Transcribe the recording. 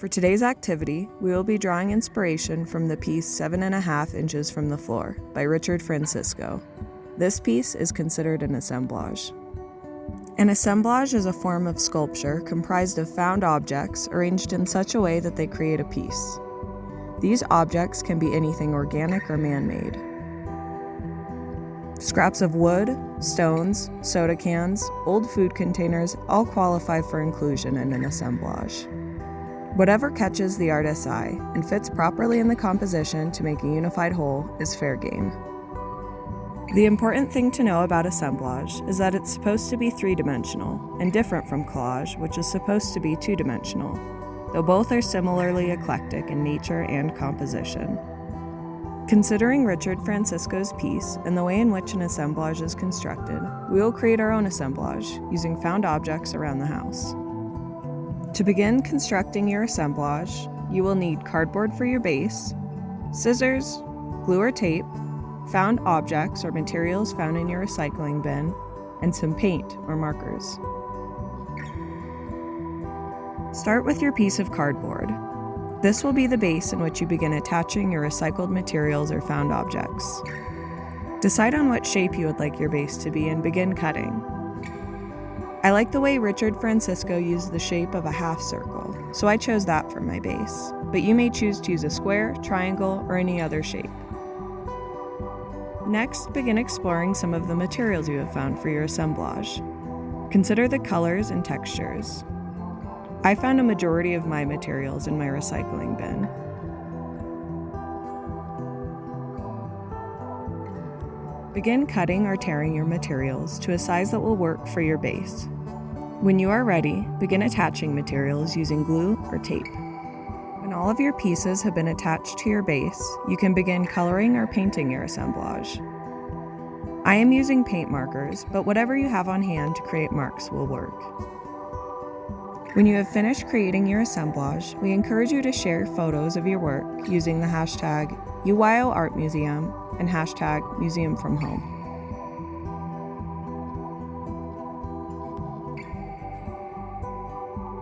For today's activity, we will be drawing inspiration from the piece 7.5 Inches from the Floor by Richard Francisco. This piece is considered an assemblage. An assemblage is a form of sculpture comprised of found objects arranged in such a way that they create a piece. These objects can be anything organic or man-made. Scraps of wood, stones, soda cans, old food containers all qualify for inclusion in an assemblage. Whatever catches the artist's eye and fits properly in the composition to make a unified whole is fair game. The important thing to know about assemblage is that it's supposed to be three-dimensional and different from collage, which is supposed to be two-dimensional, though both are similarly eclectic in nature and composition. Considering Richard Francisco's piece and the way in which an assemblage is constructed, we will create our own assemblage using found objects around the house. To begin constructing your assemblage, you will need cardboard for your base, scissors, glue or tape, found objects or materials found in your recycling bin, and some paint or markers. Start with your piece of cardboard. This will be the base in which you begin attaching your recycled materials or found objects. Decide on what shape you would like your base to be and begin cutting. I like the way Richard Francisco used the shape of a half circle, so I chose that for my base, but you may choose to use a square, triangle, or any other shape. Next, begin exploring some of the materials you have found for your assemblage. Consider the colors and textures. I found a majority of my materials in my recycling bin. Begin cutting or tearing your materials to a size that will work for your base. When you are ready, begin attaching materials using glue or tape. When all of your pieces have been attached to your base, you can begin coloring or painting your assemblage. I am using paint markers, but whatever you have on hand to create marks will work. When you have finished creating your assemblage, we encourage you to share photos of your work using the hashtag #UYOArtMuseum and hashtag #MuseumFromHome.